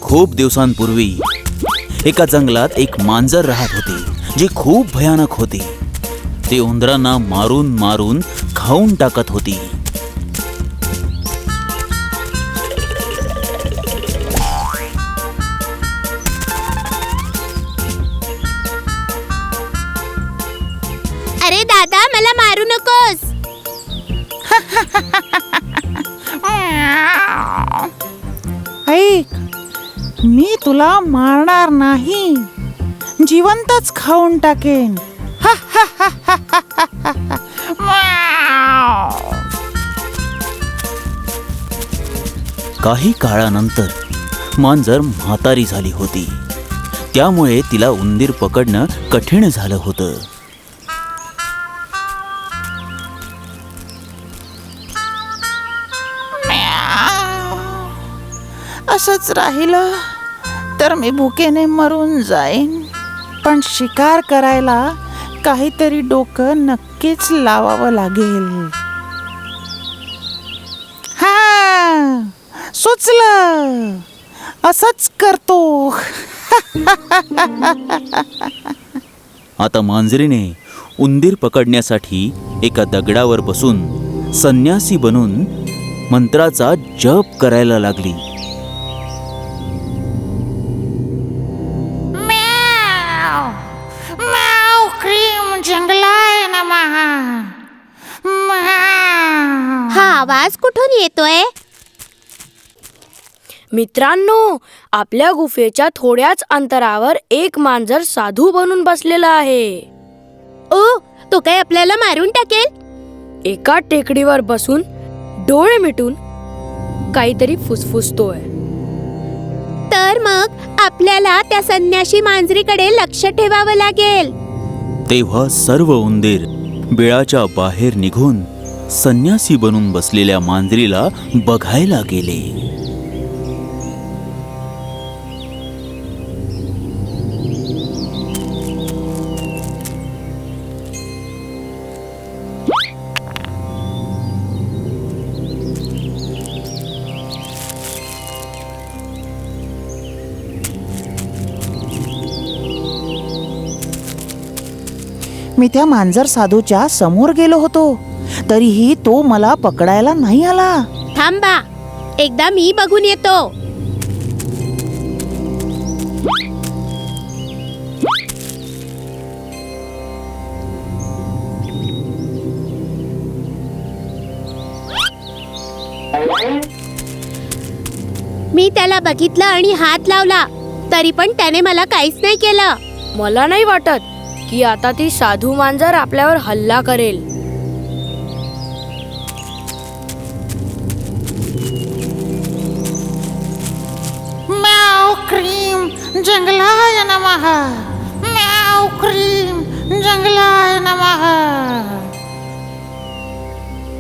खूप दिवसांपूर्वी एका जंगलात एक मांजर राहत होते जी खूप भयानक होती. ती उंदरांना मारून मारून खाऊन टाकत होती. अरे दादा, मला मारू नकोस. ऐक, मी तुला मारणार नाही, जिवंतच खाऊन टाकेन. काही काळानंतर मांजर म्हातारी झाली होती. त्यामुळे तिला उंदीर पकडणं कठीण झालं होतं. असंच राहिलं तर मी भुकेने मरून जाईन. पण शिकार करायला काहीतरी डोकं नक्कीच लावावं लागेल. हा, सुचलं, असंच करतो. आता मांजरीने उंदीर पकडण्यासाठी एका दगडावर बसून संन्यासी बनून मंत्राचा जप करायला लागली. जंगलाय नमः. हा आवाज कुठून येतोय? मित्रांनो, आपल्या गुफेच्या थोड्याच अंतरावर एक मांजर साधू बनून बसलेला आहे. ओ, तो काय आपल्याला मारून टाकेल? एका टेकडीवर बसून डोळे मिटून काहीतरी फुसफुसतोय. तर मग आपल्याला त्या संन्याशी मांजरीकडे लक्ष ठेवावं लागेल. तेव्हा सर्व उंदीर बिळाच्या बाहेर निघून संन्यासी बनून बसलेल्या मांजरीला बघायला गेले. मी त्या मांजर साधूच्या समोर गेलो होतो, तरीही तो मला पकडायला नाही आला. थांबा, एकदा मी बघून येतो. मी त्याला बघितलं आणि हात लावला, तरी पण त्याने मला काहीच नाही केलं. मला नाही वाटत की आता ती साधू मांजर आपल्यावर हल्ला करेल. म्याव क्रीम जंगलाय नमः. म्याव क्रीम जंगलाय नमः.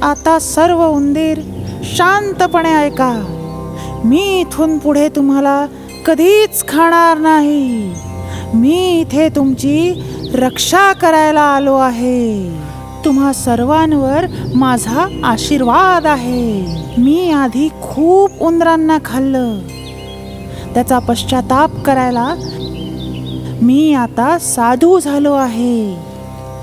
आता सर्व उंदीर शांतपणे ऐका. मी इथून पुढे तुम्हाला कधीच खाणार नाही. मी इथे तुमची रक्षा करायला आलो आहे. तुम्हा सर्वांवर माझा आशीर्वाद आहे. मी आधी खूप उंदरांना खाल्लं, त्याचा पश्चाताप करायला मी आता साधू झालो आहे.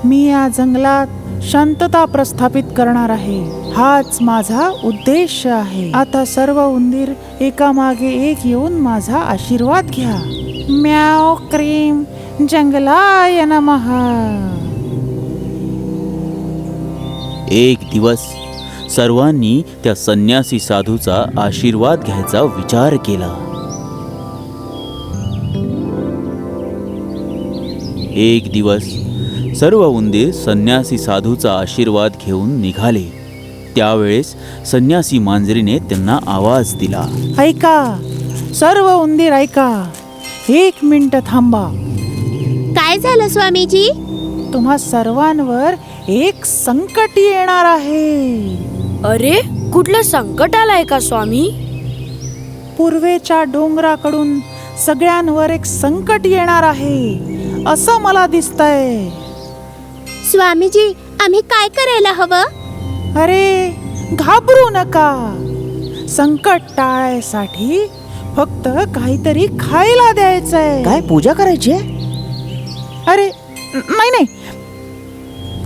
मी या जंगलात शांतता प्रस्थापित करणार आहे. हाच माझा उद्देश आहे. आता सर्व उंदीर एकामागे एक येऊन माझा आशीर्वाद घ्या. म्याव क्रीम जंगलाय नमः. एक दिवस सर्वांनी त्या संन्यासी साधूचा आशीर्वाद घ्यायचा विचार केला. एक दिवस सर्व उंदीर संन्यासी साधूचा आशीर्वाद घेऊन निघाले. त्यावेळेस संन्यासी मांजरीने त्यांना आवाज दिला. ऐका, सर्व उंदीर ऐका. 1 मिनिट थांबा. काय झालं स्वामीजी? तुम्हा सर्वांवर एक संकट येणार आहे. अरे, कुठलं संकट आलंय का स्वामी? पूर्वेच्या डोंगराकडून सगळ्यांवर एक संकट येणार आहे असं मला दिसतंय. स्वामीजी, आम्ही काय करायला हवं? अरे, घाबरू नका. संकट टाळायसाठी फक्त काहीतरी खायला द्यायचंय. काय पूजा करायची आहे? अरे नाही,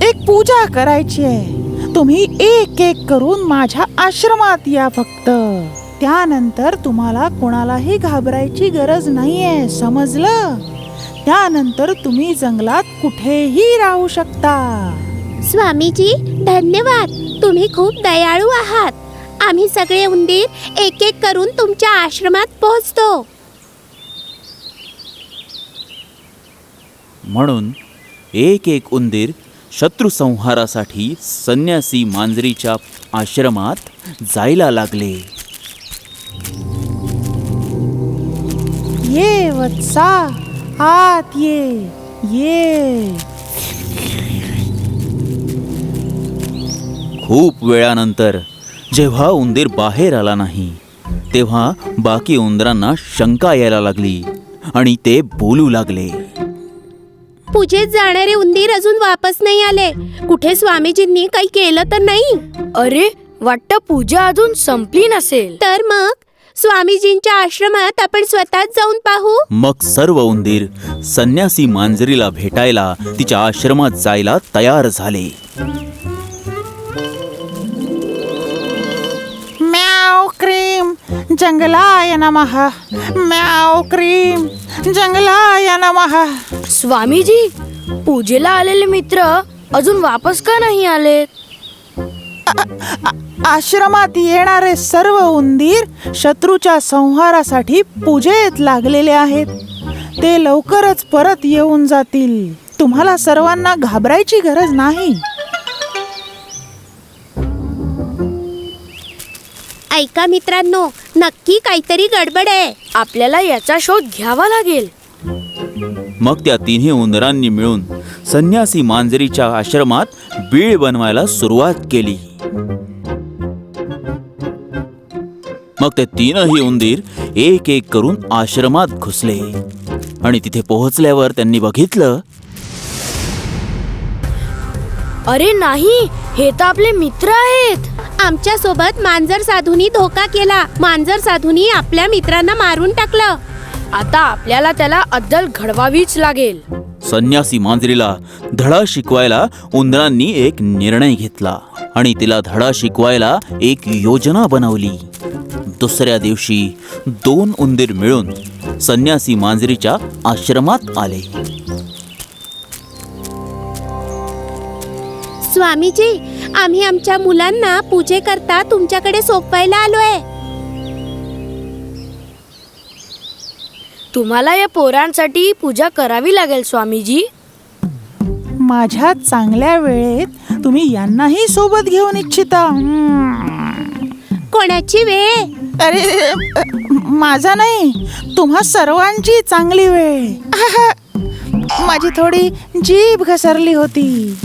एक पूजा करायची आहे. तुम्ही एक एक करून माझ्या आश्रमात या फक्त. त्यानंतर तुम्हाला कोणालाही घाबरायची गरज नाहीये, समजलं? त्यानंतर तुम्ही जंगलात कुठेही राहू शकता. स्वामीजी धन्यवाद, तुम्ही खूप दयाळू आहात. आम्ही सगळे उंदीर एक एक करून तुमच्या आश्रमात पोहोचतो. म्हणून एक एक उंदीर शत्रुसंहारासाठी संन्यासी मांजरीच्या आश्रमात जायला लागले. ये वत्सा, आत ये. खूप वेळानंतर जेव्हा उंदीर बाहेर आला नाही तेव्हा बाकी उंदरांना शंका यायला लागली आणि ते बोलू लागले. पूजेत जाणारे उंदीर अजून वापस नाही आले. कुठे स्वामीजींनी काही केलं तर नाही? अरे वाटतं पूजा अजून संपली नसेल. तर मग स्वामीजींच्या आश्रमात आपण स्वतःच जाऊन पाहू. मग सर्व उंदीर संन्यासी मांजरीला भेटायला तिच्या आश्रमात जायला तयार झाले. म्याव क्रीम जंगलाय नमः. म्याव क्रीम जंगलाय नमः. स्वामीजी, पूजेला आलेले मित्र अजून वापस का नाही आलेत? आश्रमात येणारे सर्व उंदीर शत्रूच्या संहारासाठी पूजेत लागलेले आहेत. ते लवकरच परत येऊन जातील. तुम्हाला सर्वांना घाबरायची गरज नाही. ऐका मित्रांनो, नक्की काहीतरी गडबड आहे. आपल्याला याचा शोध घ्यावा लागेल. मग त्या तिन्ही उंदरांनी मिळून संन्यासी मांजरीच्या आश्रमात बीळ बनवायला सुरुवात केली. मग ते तीनही उंदीर एक एक करून आश्रमात घुसले आणि तिथे पोहोचल्यावर त्यांनी बघितलं, अरे नाही, हे तर आपले मित्र आहेत. आमच्या सोबत मांजर साधूनी धोका केला. मांजर साधूनी आपल्या मित्रांना मारून टाकलं. आता आपल्याला त्याला अद्दल घडवावीच लागेल. संन्यासी मांजरीला धडा शिकवायला उंदरांनी एक निर्णय घेतला आणि तिला धडा शिकवायला एक योजना बनवली. दुसऱ्या दिवशी 2 उंदीर मिळून संन्यासी मांजरीच्या आश्रमात आले. स्वामीजी, आम्ही आमच्या मुलांना पूजेकरता तुमच्याकडे सोपवायला आलोय. तुम्हाला या पोरांसाठी पूजा करावी लागेल स्वामीजी. माझ्या चांगल्या वेळेत तुम्ही यांनाही सोबत घेऊन इच्छिता. कोणाची वेळ? अरे माझा नाही, तुम्हा सर्वांची चांगली वेळ. माझी थोडी जीभ घसरली होती.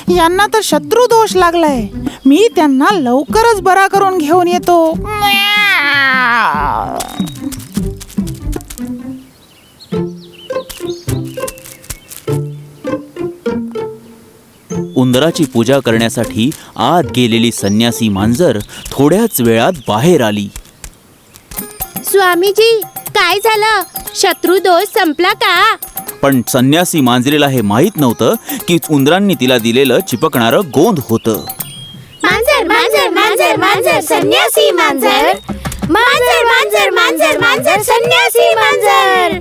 यांना तर शत्रू दोष लागलाय. मी त्यांना लवकरच बरा करून घेऊन येतो. उंदराची पूजा करण्यासाठी आत गेलेली संन्यासी मांजर थोड्याच वेळात बाहेर आली. स्वामीजी, काय झालं? शत्रू दोष संपला का? पण संन्यासी मांजरीला हे माहीत नव्हतं की उंदरांनी तिला दिलेलं चिपकणारं गोंद होतं. मांजर मांजर मांजर मांजर संन्यासी मांजर. मांजर मांजर मांजर मांजर संन्यासी मांजर.